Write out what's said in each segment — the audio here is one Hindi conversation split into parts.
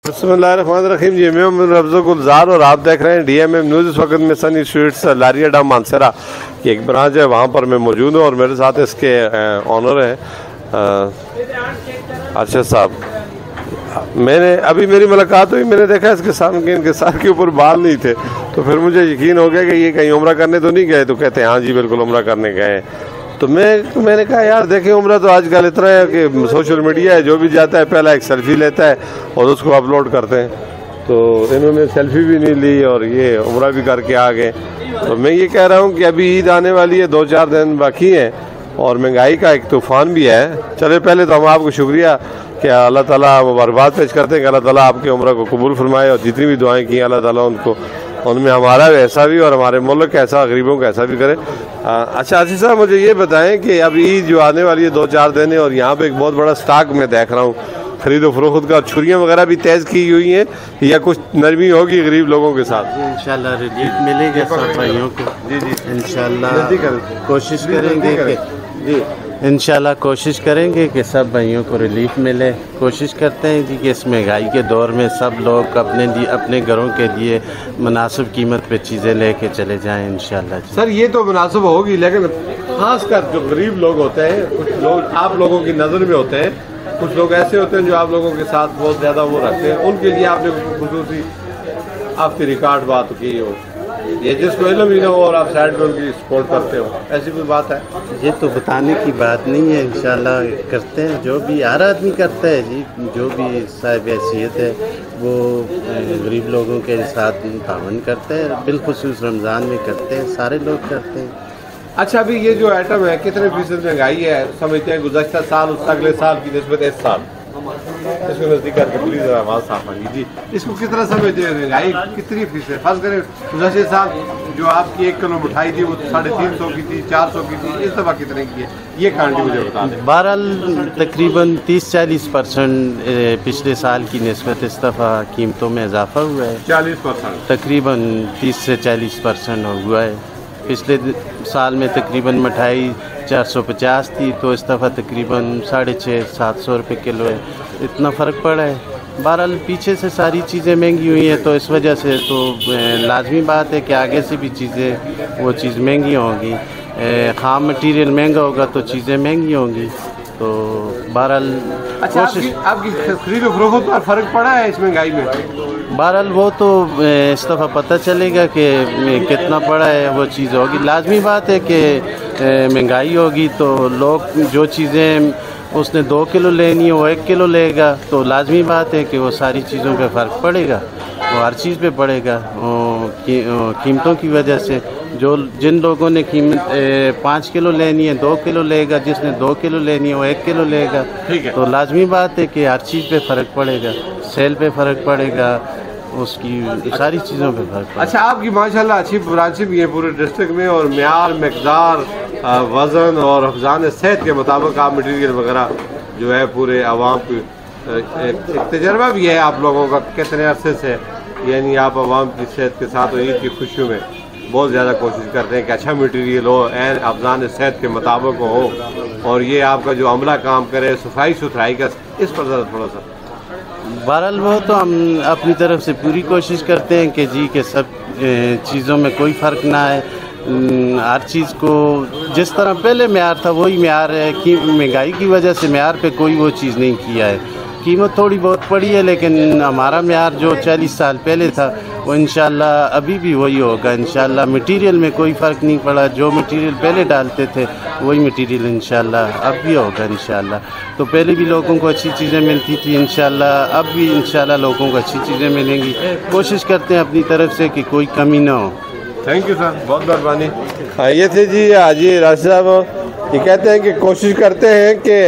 बिस्मिल्लाहिर्रहमानिर्रहीम जी, मैं रफ्ज़ो गुलजार और आप देख रहे हैं DMM न्यूज़। इस वक्त में सनी स्वीट्स लारिया डा मानसरा की एक ब्रांच है, वहाँ पर मैं मौजूद हूँ और मेरे साथ इसके ऑनर हैं अरशद साहब। मैंने अभी मेरी मुलाकात हुई, मैंने देखा इसके सर के ऊपर बाल नहीं थे, तो फिर मुझे यकीन हो गया कि ये कहीं उम्रा करने तो नहीं गए। तो कहते हैं हाँ जी बिल्कुल उम्रा करने गए। तो मैंने कहा यार देखें, उम्रा तो आजकल इतना है कि सोशल मीडिया है, जो भी जाता है पहला एक सेल्फी लेता है और उसको अपलोड करते हैं। तो इन्होंने सेल्फी भी नहीं ली और ये उम्रा भी करके आ गए। तो मैं ये कह रहा हूँ कि अभी ईद आने वाली है, 2-4 दिन बाकी हैं और महंगाई का एक तूफ़ान भी है। चले पहले तो हम आपको शुक्रिया कि अल्लाह ताला मुबारकबाद पेश करते हैं कि अल्लाह ताला आपके उम्र को कबूल फरमाए और जितनी भी दुआएं की अल्लाह ताला उनको उनमें हमारा ऐसा भी और हमारे मुल्क का ऐसा, गरीबों का ऐसा भी करे। अच्छा आसिफ साहब, मुझे ये बताएं कि अब ईद जो आने वाली है 2-4 दिन है और यहाँ पे एक बहुत बड़ा स्टॉक मैं देख रहा हूँ खरीदो फरोख्त का, छुरियाँ वगैरह भी तेज़ की हुई हैं या कुछ नरमी होगी गरीब लोगों के साथ? इंशाल्लाह रिलीफ मिलेगा सब भाइयों को। जी इंशाल्लाह कोशिश करेंगे कि इंशाल्लाह कोशिश करेंगे कि सब भाइयों को रिलीफ मिले। कोशिश करते हैं जी कि इस महंगाई के दौर में सब लोग अपने घरों के लिए मुनासिब कीमत पे चीज़ें लेके चले जाएं इंशाल्लाह। सर ये तो मुनासिब होगी, लेकिन खासकर जो गरीब लोग होते हैं, कुछ लोग आप लोगों की नज़र में होते हैं, कुछ लोग ऐसे होते हैं जो आप लोगों के साथ बहुत ज़्यादा वो रखते हैं, उनके लिए आपने खुसूसी आपकी रिकॉर्ड बात की हो, ये जिसको इल्म ही ना हो और आप साइड में उनकी सपोर्ट करते हो, ऐसी कोई बात है? ये तो बताने की बात नहीं है, इंशाल्लाह करते हैं। जो भी हर आदमी करता है जी, जो भी साहिब हैसियत है वो गरीब लोगों के साथ तावन करते हैं, बिलखुसूस रमज़ान में करते हैं, सारे लोग करते हैं। अच्छा अभी ये जो आइटम है कितने फीसद महंगाई है समझते हैं गुज़श्ता साल उससे अगले साल की निस्बत इस साल? इसको नज़दीक करके प्लीज़ आवाज़ साफ आएगी जी। इसको कितना समझते हैं महंगाई कितनी फीसद? फर्ज करें गुज़श्ते साल जो आपकी 1 किलो मिठाई थी वो 350 की थी, 400 की थी, इस दफ़ा कितने की है ये कांडी मुझे बता दें। बहरहाल तकरीबन 30-40% पिछले साल की निस्बत इस दफ़ा कीमतों में इजाफा हुआ है। 40% तकरीबन 30 से 40% हुआ है। पिछले साल में तकरीबन मिठाई 450 थी, तो इस दफ़ा तकरीबन 650-700 रुपये किलो है। इतना फ़र्क पड़ा है। बहरहाल पीछे से सारी चीज़ें महंगी हुई हैं, तो इस वजह से तो लाजमी बात है कि आगे से भी चीज़ें वो चीज़ महंगी होंगी। ख़ाम मटीरियल महंगा होगा तो चीज़ें महंगी होंगी। तो बहरहाल अच्छा आपकी खरीदो फरोख्त पर फ़र्क पड़ा है इस महंगाई में? बहरहाल वो तो इस दफ़ा पता चलेगा कि कितना पड़ा है, वो चीज़ होगी। लाजमी बात है कि महंगाई होगी तो लोग जो चीज़ें उसने 2 किलो लेनी है वो 1 किलो लेगा, तो लाजमी बात है कि वो सारी चीज़ों पे फ़र्क पड़ेगा, वो हर चीज़ पे पड़ेगा कीमतों की वजह से। जिन लोगों ने कीमत 5 किलो लेनी है 2 किलो लेगा, जिसने 2 किलो लेनी है वो 1 किलो लेगा। ठीक है। तो लाजमी बात है कि हर चीज़ पे फ़र्क पड़ेगा, सेल पे फ़र्क पड़ेगा, उसकी सारी चीज़ों पे फ़र्क पड़ेगा। अच्छा आपकी माशाल्लाह अच्छी ब्रांचें भी है पूरे डिस्ट्रिक्ट में और म्यार, मकदार, वज़न और हफ्ज़ान सेहत के मुताबिक आप मटीरियल वगैरह जो है पूरे आवाम की एक तजर्बा भी है आप लोगों का कितने अरसे से, यानी आप आवाम की सेहत के साथ और ईद की खुशियों में बहुत ज़्यादा कोशिश करते हैं कि अच्छा मटीरियल हो, एन अफजान सेहत के मुताबिक हो और ये आपका जो अमला काम करे सफाई सुथराई का, इस पर ज़रा थोड़ा सा। बहरहाल वो तो हम अपनी तरफ से पूरी कोशिश करते हैं कि जी के सब चीज़ों में कोई फ़र्क ना आए। हर चीज़ को जिस तरह पहले म्यार था वही म्यार है कि महंगाई की वजह से म्यार पे कोई वो चीज़ नहीं किया है। कीमत थोड़ी बहुत पड़ी है, लेकिन हमारा म्यार जो 40 साल पहले था वो इंशाल्लाह अभी भी वही होगा। इंशाल्लाह मटीरियल में कोई फ़र्क नहीं पड़ा, जो मटीरियल पहले डालते थे वही मटीरियल इंशाल्लाह अब भी होगा इंशाल्लाह। तो पहले भी लोगों को अच्छी चीज़ें मिलती थी, इंशाल्लाह अब भी इंशाल्लाह लोगों को अच्छी चीज़ें मिलेंगी। कोशिश करते हैं अपनी तरफ से कि कोई कमी ना हो। थैंक यू सर, बहुत मेहरबानी। हाँ ये थे जी हाजी राशिद साहब, ये कहते हैं कि कोशिश करते हैं कि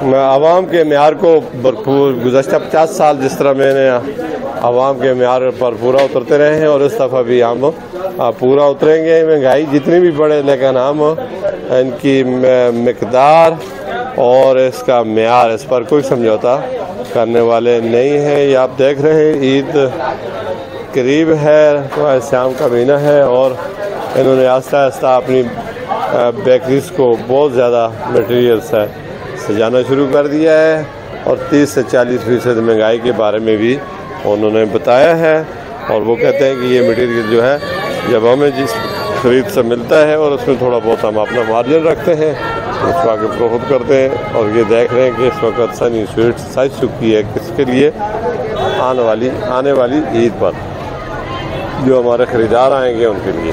आवाम के म्यार को भरपूर, गुज़श्ता 50 साल जिस तरह मैंने आवाम के म्यार पर पूरा उतरते रहे हैं और इस दफ़ा भी हम पूरा उतरेंगे। महंगाई जितनी भी बढ़े लेकिन हम इनकी मकदार और इसका म्यार, इस पर कोई समझौता करने वाले नहीं हैं। ये आप देख रहे हैं ईद करीब है, तो शाम का महीना है और इन्होंने आहिस्ता आहिस्ता अपनी बेकरीज को बहुत ज़्यादा मटीरियल से सजाना शुरू कर दिया है और 30 से 40% महंगाई के बारे में भी उन्होंने बताया है। और वो कहते हैं कि ये मटेरियल जो है जब हमें जिस खरीद से मिलता है और उसमें थोड़ा बहुत हम अपना मार्जिन रखते हैं, उसको आगे प्रॉफिट करते हैं। और ये देख रहे हैं कि इस वक्त सनी स्वीट सज चुकी है किसके लिए, आने वाली ईद पर जो हमारे ख़रीदार आएंगे उनके लिए।